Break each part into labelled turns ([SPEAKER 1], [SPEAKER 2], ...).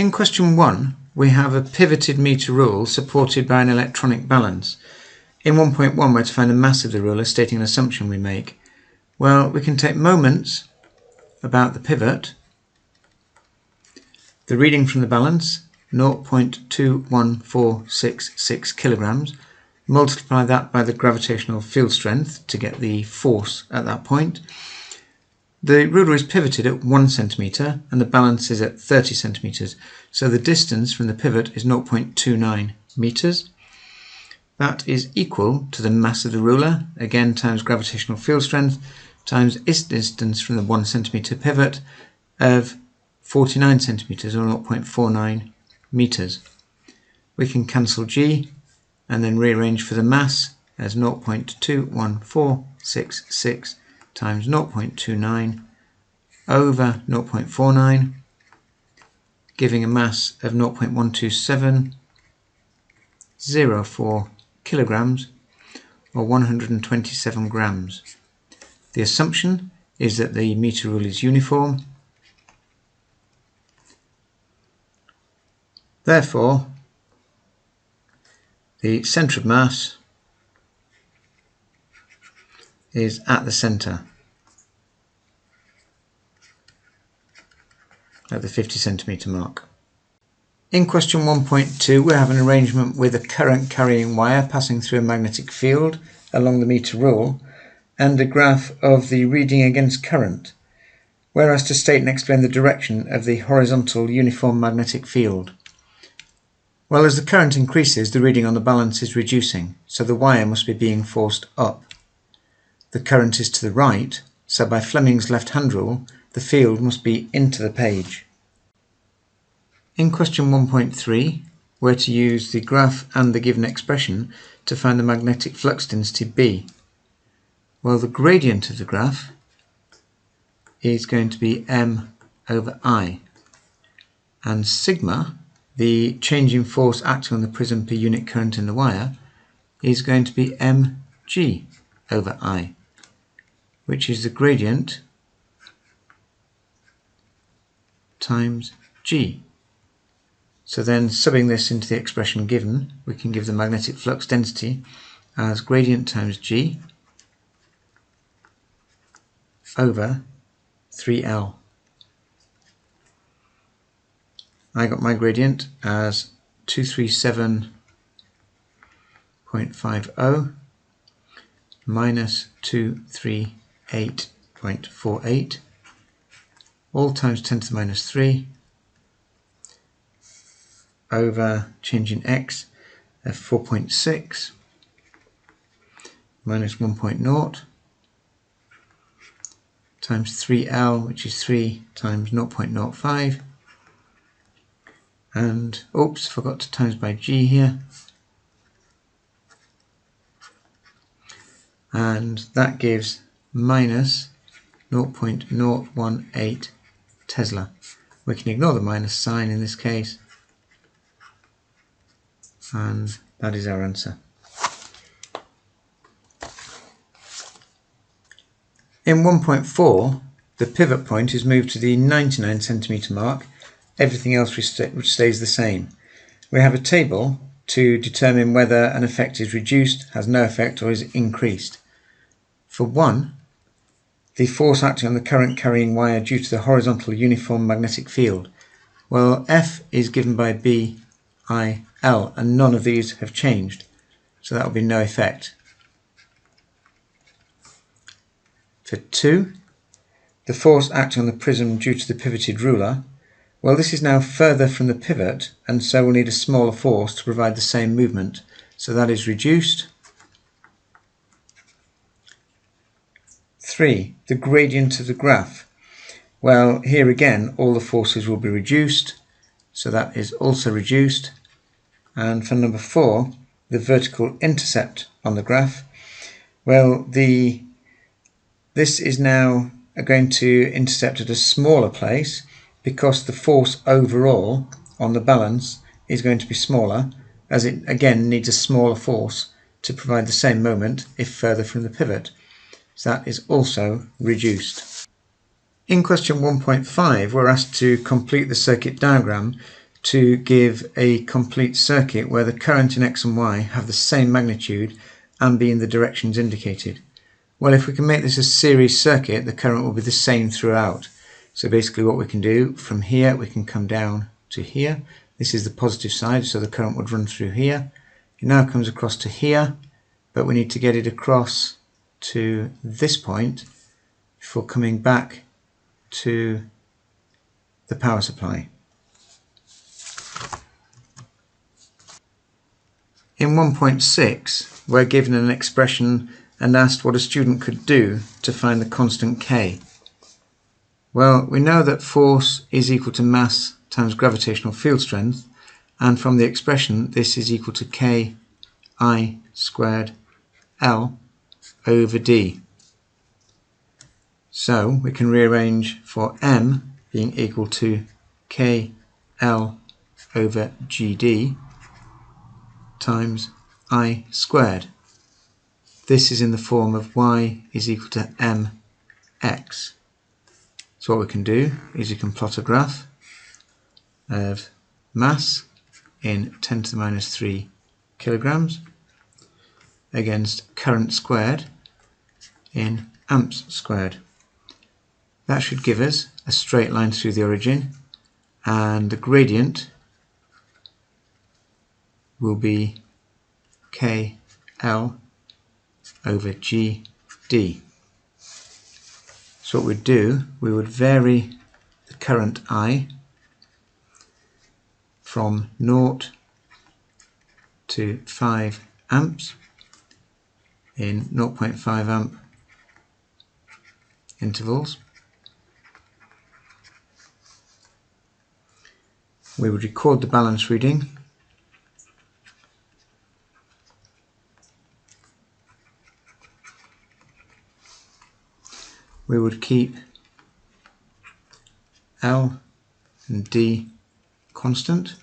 [SPEAKER 1] In question 1, we have a pivoted meter rule supported by an electronic balance. In 1.1, we're to find the mass of the ruler, stating an assumption we make. Well, we can take moments about the pivot, the reading from the balance, 0.21466 kilograms, multiply that by the gravitational field strength to get the force at that point. The ruler is pivoted at 1 centimetre and the balance is at 30 centimetres, so the distance from the pivot is 0.29 metres. That is equal to the mass of the ruler, again times gravitational field strength, times its distance from the 1 centimetre pivot of 49 centimetres or 0.49 metres. We can cancel G and then rearrange for the mass as 0.21466 times 0.29 over 0.49, giving a mass of 0.12704 kilograms or 127 grams. The assumption is that the meter rule is uniform. Therefore, the centre of mass is at the centre, at the 50 centimetre mark. In question 1.2, we have an arrangement with a current carrying wire passing through a magnetic field along the meter rule and a graph of the reading against current, whereas to state and explain the direction of the horizontal uniform magnetic field. Well, as the current increases, the reading on the balance is reducing, so the wire must be being forced up. The current is to the right, so by Fleming's left-hand rule, the field must be into the page. In question 1.3, we're to use the graph and the given expression to find the magnetic flux density B. Well, the gradient of the graph is going to be m over I, and sigma, the change in force acting on the prism per unit current in the wire, is going to be mg over I, which is the gradient times g. So then, subbing this into the expression given, we can give the magnetic flux density as gradient times g over 3L. I got my gradient as 237.50 minus 238.48, all times 10 to the minus 3 over change in x of 4.6 minus 1.0 times 3L, which is 3 times 0.05, and oops, forgot to times by g here, and that gives minus 0.018 Tesla. We can ignore the minus sign in this case, and that is our answer. In 1.4, the pivot point is moved to the 99 centimetre mark. Everything else stays the same. We have a table to determine whether an effect is reduced, has no effect, or is increased. For 1, the force acting on the current carrying wire due to the horizontal uniform magnetic field. Well, F is given by B, I, L, and none of these have changed, so that will be no effect. For 2, the force acting on the prism due to the pivoted ruler. Well, this is now further from the pivot, and so we'll need a smaller force to provide the same movement, so that is reduced. 3, the gradient of the graph. Well, here again, all the forces will be reduced, so that is also reduced. And for number 4, the vertical intercept on the graph. Well, this is now going to intercept at a smaller place, because the force overall on the balance is going to be smaller, as it again needs a smaller force to provide the same moment if further from the pivot. So that is also reduced. In question 1.5, we're asked to complete the circuit diagram to give a complete circuit where the current in X and Y have the same magnitude and be in the directions indicated? Well, if we can make this a series circuit, the current will be the same throughout. So basically what we can do, from here we can come down to here. This is the positive side, so the current would run through here. It now comes across to here, but we need to get it across to this point before coming back to the power supply. In 1.6, we're given an expression and asked what a student could do to find the constant K. Well, we know that force is equal to mass times gravitational field strength, and from the expression this is equal to K I squared L over D. So we can rearrange for M being equal to K L over GD times I squared. This is in the form of y is equal to mx. So what we can do is you can plot a graph of mass in 10 to the minus 3 kilograms against current squared in amps squared. That should give us a straight line through the origin, and the gradient will be KL over GD. So what we'd do, we would vary the current I from 0 to 5 amps in 0.5 amp intervals. We would record the balance reading. We would keep L and D constant.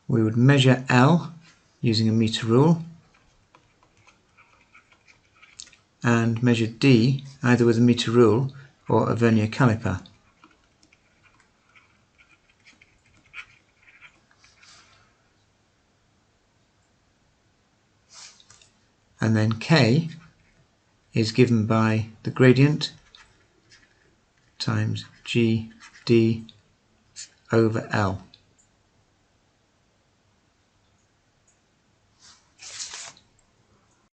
[SPEAKER 1] We would measure L using a meter rule and measure D either with a meter rule or a vernier caliper. And then K is given by the gradient times GD over L.